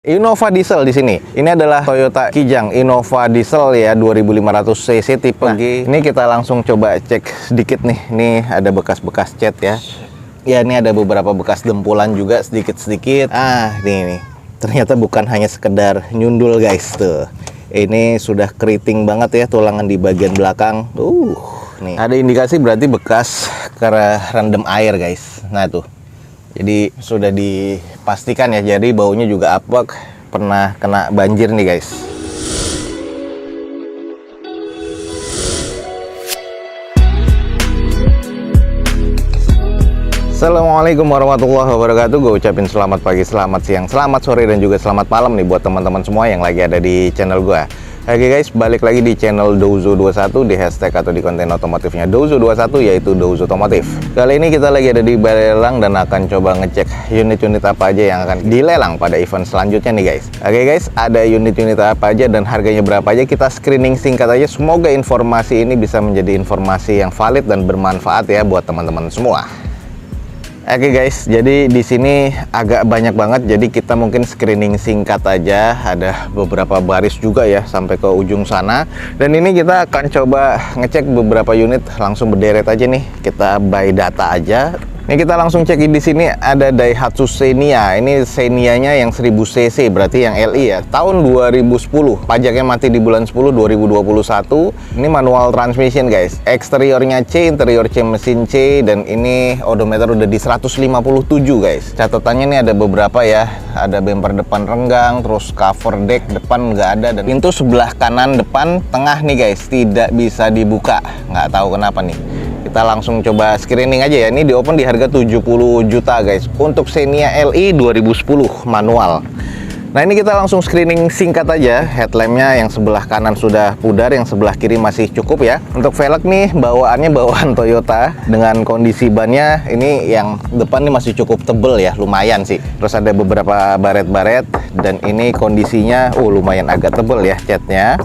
Innova Diesel di sini. Ini adalah Toyota Kijang Innova Diesel ya 2500 cc tipe G. Ini kita langsung coba cek sedikit nih. Ini ada bekas-bekas cat ya. Ya, ini ada beberapa bekas dempulan juga sedikit-sedikit. Nih. Ternyata bukan hanya sekedar nyundul guys tuh. Ini sudah keriting banget ya tulangan di bagian belakang. Nih. Ada indikasi berarti bekas karena rendam air guys. Nah tuh. Jadi sudah dipastikan ya, jadi baunya juga apek, pernah kena banjir nih guys. Assalamualaikum warahmatullahi wabarakatuh. Gue ucapin selamat pagi, selamat siang, selamat sore, dan juga selamat malam nih buat teman-teman semua yang lagi ada di channel gue. Oke guys, balik lagi di channel Douzo21, di hashtag atau di konten otomotifnya Douzo21, yaitu Douzo Otomotif. Kali ini kita lagi ada di balai lelang dan akan coba ngecek unit-unit apa aja yang akan dilelang pada event selanjutnya nih guys. Oke guys, ada unit-unit apa aja dan harganya berapa aja, kita screening singkat aja. Semoga informasi ini bisa menjadi informasi yang valid dan bermanfaat ya buat teman-teman semua. Oke guys, jadi di sini agak banyak banget, jadi kita mungkin screening singkat aja. Ada beberapa baris juga ya sampai ke ujung sana. Dan ini kita akan coba ngecek beberapa unit langsung berderet aja nih. Kita by data aja. Ini kita langsung cek di sini ada Daihatsu Xenia. Ini Xenia-nya yang 1000 cc, berarti yang LI ya. Tahun 2010. Pajaknya mati di bulan 10 2021. Ini manual transmission guys. Eksteriornya C, interior C, mesin C, dan ini odometer udah di 157 guys. Catatannya ini ada beberapa ya. Ada bumper depan renggang, terus cover deck depan nggak ada, dan pintu sebelah kanan depan tengah nih guys tidak bisa dibuka. Nggak tahu kenapa nih. Kita langsung coba screening aja ya. Ini di open di harga 70 juta guys untuk Xenia LI 2010 manual. Nah, ini kita langsung screening singkat aja. Headlampnya yang sebelah kanan sudah pudar, yang sebelah kiri masih cukup ya. Untuk velg nih bawaannya bawaan Toyota. Dengan kondisi bannya ini yang depan nih masih cukup tebel ya, lumayan sih. Terus ada beberapa baret-baret, dan ini kondisinya lumayan agak tebel ya catnya.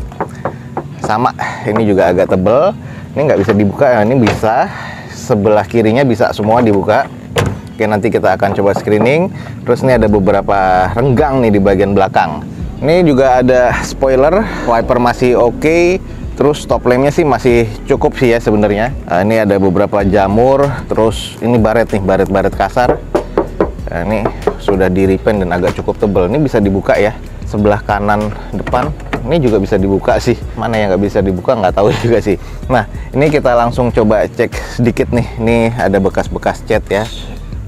Sama, ini juga agak tebel. Ini nggak bisa dibuka ya, ini bisa. Sebelah kirinya bisa semua dibuka. Oke, nanti kita akan coba screening. Terus ini ada beberapa renggang nih di bagian belakang. Ini juga ada spoiler, wiper masih oke. Terus top lampnya sih masih cukup sih ya sebenarnya. Ini ada beberapa jamur. Terus ini baret nih, baret-baret kasar. Ini sudah di repaint dan agak cukup tebal. Ini bisa dibuka ya. Sebelah kanan depan ini juga bisa dibuka sih. Mana yang nggak bisa dibuka nggak tahu juga sih. Nah, ini kita langsung coba cek sedikit nih. Ini ada bekas-bekas cat ya.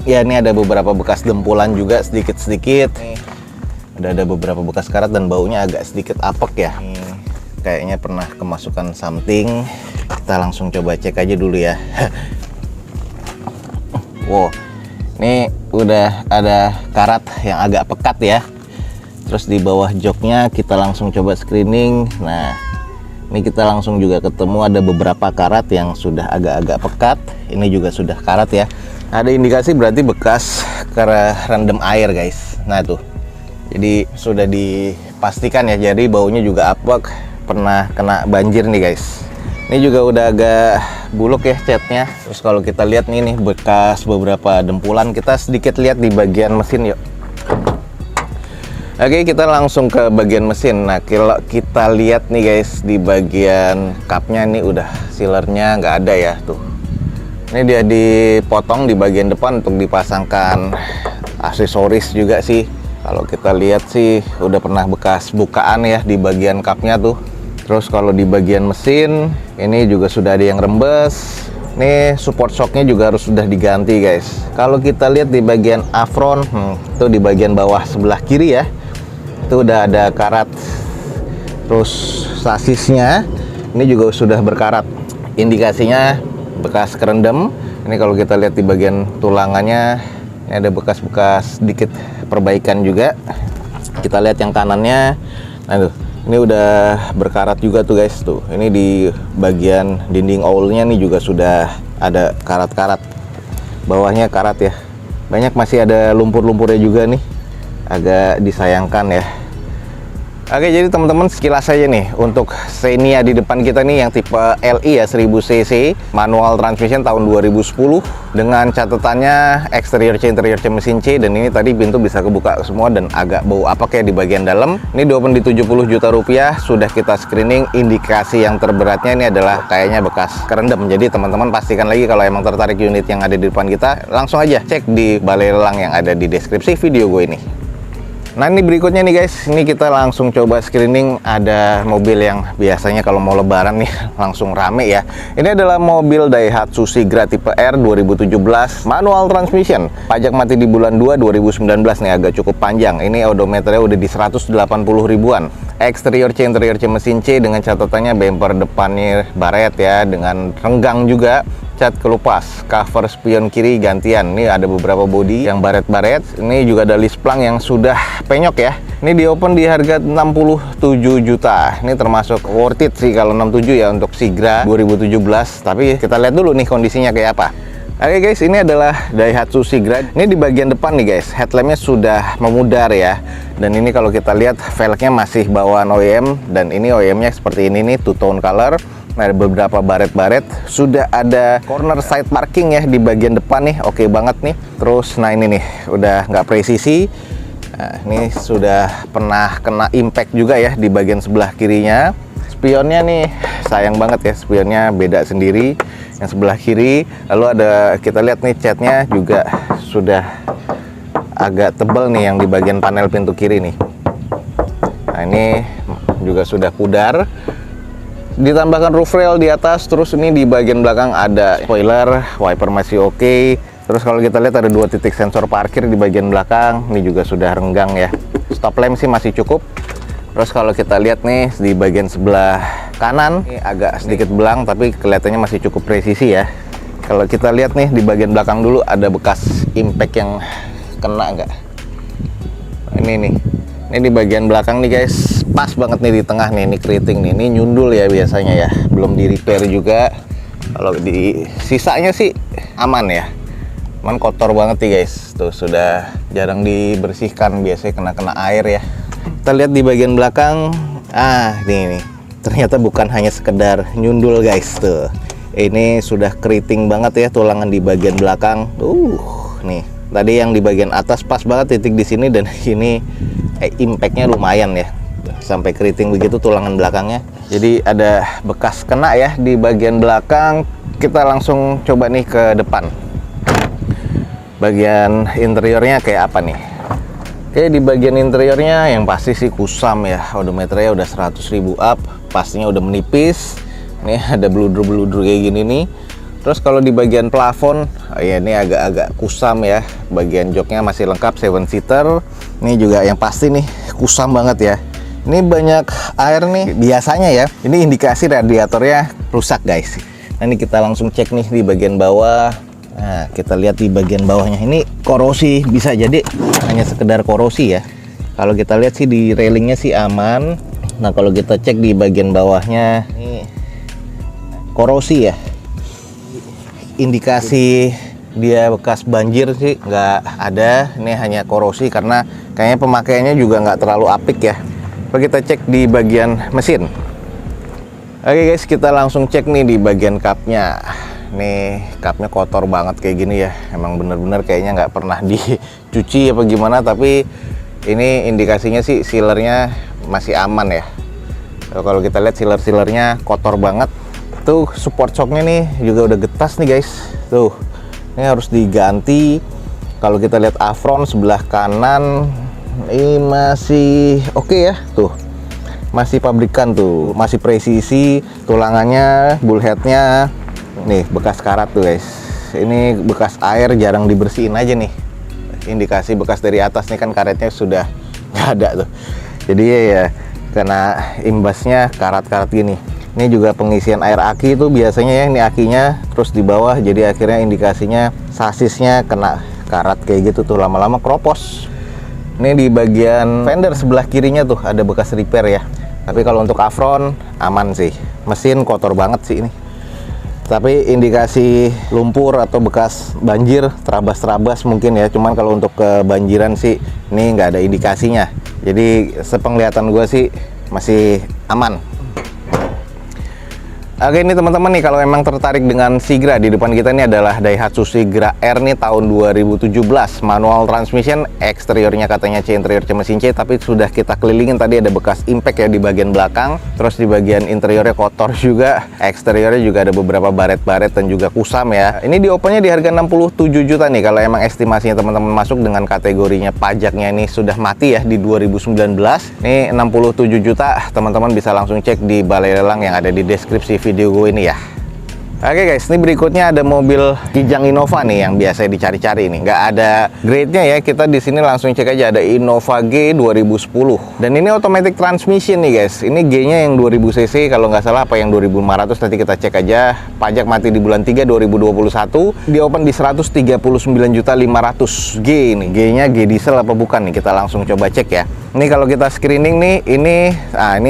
Ya, ini ada beberapa bekas dempulan juga sedikit-sedikit. Ada beberapa bekas karat dan baunya agak sedikit apek ya. Kayaknya pernah kemasukan something. Kita langsung coba cek aja dulu ya. Wow, ini udah ada karat yang agak pekat ya. Terus di bawah joknya kita langsung coba screening. Nah, ini kita langsung juga ketemu ada beberapa karat yang sudah agak-agak pekat. Ini juga sudah karat ya. Ada indikasi berarti bekas karena rendam air guys. Nah tuh, jadi sudah dipastikan ya, jadi baunya juga apek, pernah kena banjir nih guys. Ini juga udah agak buluk ya catnya. Terus kalau kita lihat nih bekas beberapa dempulan, kita sedikit lihat di bagian mesin yuk. Oke, kita langsung ke bagian mesin. Nah, kalau kita lihat nih guys, di bagian cupnya nih udah sealernya nggak ada ya tuh. Ini dia dipotong di bagian depan untuk dipasangkan aksesoris juga sih. Kalau kita lihat sih udah pernah bekas bukaan ya di bagian cupnya tuh. Terus kalau di bagian mesin ini juga sudah ada yang rembes. Nih support shocknya juga harus sudah diganti guys. Kalau kita lihat di bagian apron, itu di bagian bawah sebelah kiri ya, itu udah ada karat. Terus sasisnya ini juga sudah berkarat, indikasinya bekas kerendam. Ini kalau kita lihat di bagian tulangannya, ini ada bekas-bekas sedikit perbaikan juga. Kita lihat yang kanannya, nah tuh, ini udah berkarat juga tuh guys tuh. Ini di bagian dinding owlnya nih juga sudah ada karat-karat. Bawahnya karat ya. Banyak masih ada lumpur-lumpurnya juga nih. Agak disayangkan ya. Oke, jadi teman-teman sekilas saja nih untuk Xenia di depan kita nih yang tipe LI ya 1000 cc manual transmission tahun 2010 dengan catatannya exterior C interior C mesin C, dan ini tadi pintu bisa kebuka semua dan agak bau apa kayak di bagian dalam. Ini diopen di 70 juta rupiah, sudah kita screening. Indikasi yang terberatnya ini adalah kayaknya bekas kerendam. Jadi teman-teman pastikan lagi kalau emang tertarik unit yang ada di depan kita, langsung aja cek di balai lelang yang ada di deskripsi video gue ini. Nah, ini berikutnya nih guys, ini kita langsung coba screening. Ada mobil yang biasanya kalau mau lebaran nih langsung rame ya. Ini adalah mobil Daihatsu Sigra tipe R 2017 manual transmission. Pajak mati di bulan 2 2019 nih, agak cukup panjang. Ini odometernya udah di 180 ribuan. Exterior C interior C mesin C dengan catatannya bumper depannya baret ya, dengan renggang juga. Cat kelupas, cover spion kiri gantian. Ini ada beberapa bodi yang baret-baret. Ini juga ada list plang yang sudah penyok ya. Ini di open di harga 67 juta. Ini termasuk worth it sih kalau 67 ya untuk Sigra 2017. Tapi kita lihat dulu nih kondisinya kayak apa. Oke guys, ini adalah Daihatsu Sigra. Ini di bagian depan nih guys, headlampnya sudah memudar ya. Dan ini kalau kita lihat velgnya masih bawaan OEM, dan ini OEM-nya seperti ini nih, two tone color. Nah, ada beberapa baret-baret. Sudah ada corner side parking ya di bagian depan nih, oke banget nih. Terus nah ini nih udah nggak presisi. Nah, ini sudah pernah kena impact juga ya di bagian sebelah kirinya. Spionnya nih sayang banget ya, spionnya beda sendiri yang sebelah kiri. Lalu ada, kita lihat nih catnya juga sudah agak tebal nih yang di bagian panel pintu kiri nih. Nah, ini juga sudah pudar. Ditambahkan roof rail di atas. Terus ini di bagian belakang ada spoiler, wiper masih oke. Terus kalau kita lihat ada 2 titik sensor parkir di bagian belakang. Ini juga sudah renggang ya. Stop lamp sih masih cukup. Terus kalau kita lihat nih di bagian sebelah kanan, ini agak sedikit belang tapi kelihatannya masih cukup presisi ya. Kalau kita lihat nih di bagian belakang dulu, ada bekas impact yang kena nggak? Ini nih. Ini di bagian belakang nih guys, pas banget nih di tengah nih, ini keriting nih, ini nyundul ya biasanya ya, belum di repair juga. Kalau di sisanya sih aman ya, cuman kotor banget nih guys, tuh sudah jarang dibersihkan, biasanya kena air ya. Kita lihat di bagian belakang, nih, ternyata bukan hanya sekedar nyundul guys, tuh. Ini sudah keriting banget ya tulangan di bagian belakang, nih. Tadi yang di bagian atas pas banget titik di sini, dan ini impactnya lumayan ya, sampai keriting begitu tulangan belakangnya. Jadi ada bekas kena ya di bagian belakang. Kita langsung coba nih ke depan. Bagian interiornya kayak apa nih? Oke, di bagian interiornya yang pasti sih kusam ya. Odometernya udah 100.000 up, pastinya udah menipis. Ini ada bludur-bludur kayak gini nih. Terus kalau di bagian plafon, ya ini agak-agak kusam ya. Bagian joknya masih lengkap 7-seater. Ini juga yang pasti nih kusam banget ya. Ini banyak air nih biasanya ya. Ini indikasi radiatornya rusak guys. Nah, ini kita langsung cek nih di bagian bawah. Nah, kita lihat di bagian bawahnya ini korosi, bisa jadi hanya sekedar korosi ya. Kalau kita lihat sih di railingnya sih aman. Nah, kalau kita cek di bagian bawahnya ini korosi ya. Indikasi dia bekas banjir sih nggak ada, ini hanya korosi karena kayaknya pemakaiannya juga nggak terlalu apik ya. Coba kita cek di bagian mesin. Oke guys, kita langsung cek nih di bagian kapnya. Nih kapnya kotor banget kayak gini ya, emang bener-bener kayaknya nggak pernah dicuci apa gimana, tapi ini indikasinya sih sealernya masih aman ya. Kalau kita lihat sealernya kotor banget. Tuh support shocknya nih juga udah getas nih guys, tuh ini harus diganti. Kalau kita lihat afron sebelah kanan ini masih oke ya, tuh masih pabrikan, tuh masih presisi tulangannya, bullheadnya nih bekas karat tuh guys. Ini bekas air jarang dibersihin aja nih, indikasi bekas dari atas nih, kan karetnya sudah nggak ada tuh, jadi ya kena imbasnya karat-karat gini. Ini juga pengisian air aki itu biasanya ya, ini akinya terus di bawah, jadi akhirnya indikasinya sasisnya kena karat kayak gitu tuh, lama-lama kropos. Ini di bagian fender sebelah kirinya tuh ada bekas repair ya, tapi kalau untuk afron aman sih. Mesin kotor banget sih ini. Tapi indikasi lumpur atau bekas banjir, terabas-terabas mungkin ya. Cuman kalau untuk kebanjiran sih ini nggak ada indikasinya. Jadi sepenglihatan gue sih masih aman. Oke, ini teman-teman nih, kalau emang tertarik dengan Sigra, di depan kita ini adalah Daihatsu Sigra R nih tahun 2017, manual transmission, eksteriornya katanya C, interior C mesin C, tapi sudah kita kelilingin tadi ada bekas impact ya di bagian belakang, terus di bagian interiornya kotor juga, eksteriornya juga ada beberapa baret-baret dan juga kusam ya. Ini di opennya di harga 67 juta nih, kalau emang estimasinya teman-teman masuk dengan kategorinya pajaknya ini sudah mati ya di 2019, ini 67 juta, teman-teman bisa langsung cek di balai lelang yang ada di deskripsi video gue ini ya. Oke guys, ini berikutnya ada mobil Kijang Innova nih yang biasa dicari-cari nih. Nggak ada grade-nya ya, kita di sini langsung cek aja. Ada Innova G 2010. Dan ini automatic transmission nih guys. Ini G-nya yang 2000 cc, kalau nggak salah apa yang 2500, nanti kita cek aja. Pajak mati di bulan 3 2021. Di open di 139.500.000 G ini. G-nya G diesel apa bukan nih? Kita langsung coba cek ya. Ini kalau kita screening nih, ini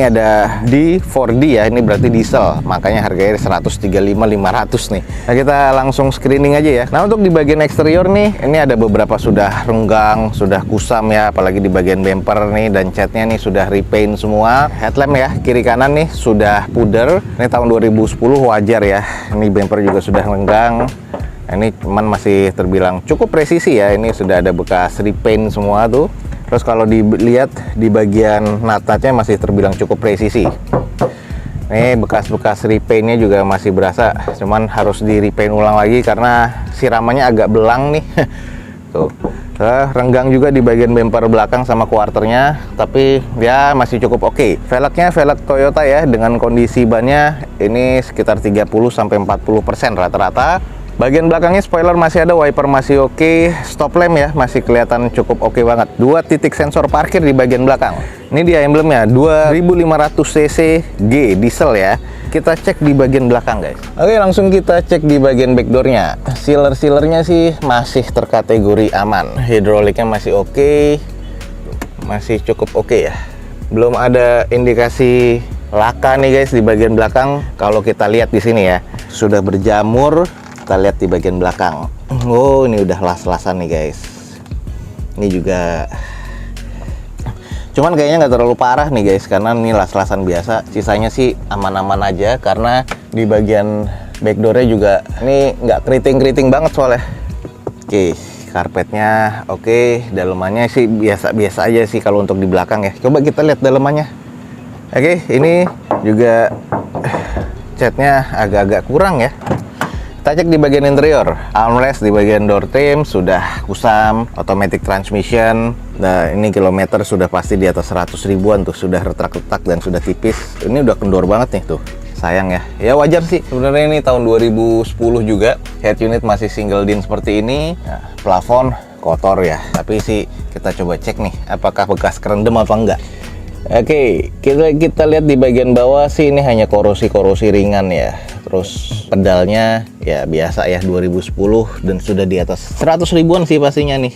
ada di 4D ya. Ini berarti diesel, makanya harganya 135.500 nih. Nah, kita langsung screening aja ya. Nah, untuk di bagian eksterior nih, ini ada beberapa sudah renggang, sudah kusam ya, apalagi di bagian bumper nih, dan catnya nih sudah repaint semua. Headlamp ya, kiri kanan nih sudah puder. Ini tahun 2010, wajar ya. Ini bumper juga sudah renggang. Ini cuman masih terbilang cukup presisi ya. Ini sudah ada bekas repaint semua tuh. Terus kalau dilihat di bagian nat-natnya masih terbilang cukup presisi. Ini bekas-bekas repaintnya juga masih berasa, cuman harus di repaint ulang lagi karena siramannya agak belang nih. Tuh, renggang juga di bagian bumper belakang sama quarternya, tapi ya masih cukup oke. Velgnya velg Toyota ya, dengan kondisi bannya ini sekitar 30-40% rata-rata. Bagian belakangnya spoiler masih ada, wiper masih oke, stop lamp ya masih kelihatan cukup oke banget. 2 titik sensor parkir di bagian belakang. Ini dia emblemnya, 2500 cc G diesel ya. Kita cek di bagian belakang guys. Oke, langsung kita cek di bagian backdoornya. Sealer-sealernya sih masih terkategori aman. Hidroliknya masih oke, masih cukup oke ya. Belum ada indikasi laka nih guys di bagian belakang. Kalau kita lihat di sini ya, sudah berjamur. Kita lihat di bagian belakang. Oh, ini udah las-lasan nih guys. Ini juga, cuman kayaknya nggak terlalu parah nih guys, karena ini las-lasan biasa. Sisanya sih aman-aman aja, karena di bagian backdoornya juga ini nggak keriting-keriting banget soalnya. Oke, karpetnya oke, dalemannya sih biasa-biasa aja sih kalau untuk di belakang ya. Coba kita lihat dalemannya. Oke, ini juga catnya agak-agak kurang ya. Kita cek di bagian interior, armrest di bagian door trim sudah kusam, automatic transmission. Nah, ini kilometer sudah pasti di atas 100 ribuan tuh, sudah retak-retak dan sudah tipis. Ini udah kendor banget nih tuh, sayang ya. Ya wajar sih, sebenarnya ini tahun 2010 juga. Head unit masih single din seperti ini. Nah, plafon kotor ya, tapi sih kita coba cek nih, apakah bekas kerendam apa enggak. Oke, kita lihat di bagian bawah sih ini hanya korosi-korosi ringan ya. Terus pedalnya ya biasa ya 2010 dan sudah di atas 100 ribuan sih pastinya nih.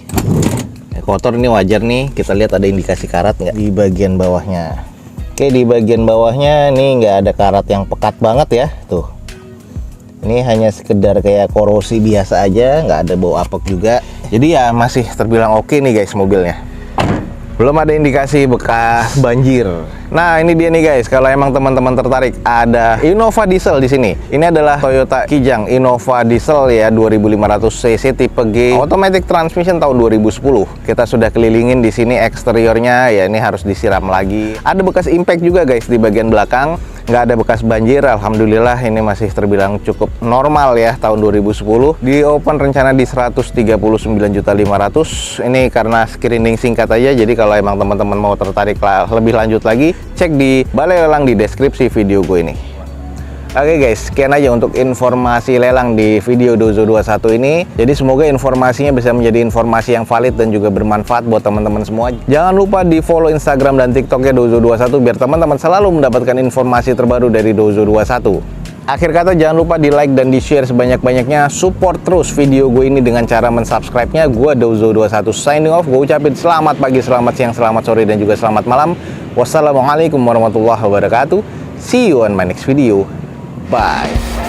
Kotor ini wajar nih. Kita lihat ada indikasi karat nggak di bagian bawahnya. Oke, di bagian bawahnya nih nggak ada karat yang pekat banget ya. Tuh, ini hanya sekedar kayak korosi biasa aja, nggak ada bau apek juga. Jadi ya masih terbilang oke nih guys mobilnya. Belum ada indikasi bekas banjir. Nah, ini dia nih guys, kalau emang teman-teman tertarik, ada Innova diesel di sini. Ini adalah Toyota Kijang Innova diesel ya, 2500 cc tipe G, automatic transmission tahun 2010. Kita sudah kelilingin di sini eksteriornya ya, ini harus disiram lagi. Ada bekas impact juga guys di bagian belakang. Nggak ada bekas banjir, alhamdulillah ini masih terbilang cukup normal ya tahun 2010. Di open rencana di 139.500.000. Ini karena screening singkat aja, jadi kalau emang teman-teman mau tertarik lebih lanjut lagi, cek di balai lelang di deskripsi video gue ini. Oke guys, sekian aja untuk informasi lelang di video Dozo 21 ini. Jadi semoga informasinya bisa menjadi informasi yang valid dan juga bermanfaat buat teman-teman semua. Jangan lupa di follow Instagram dan TikToknya Dozo 21 biar teman-teman selalu mendapatkan informasi terbaru dari Dozo 21. Akhir kata, jangan lupa di like dan di share sebanyak-banyaknya. Support terus video gue ini dengan cara mensubscribe-nya. Gue Dozo 21 signing off. Gue ucapin selamat pagi, selamat siang, selamat sore, dan juga selamat malam. Wassalamualaikum warahmatullahi wabarakatuh. See you on my next video. Bye.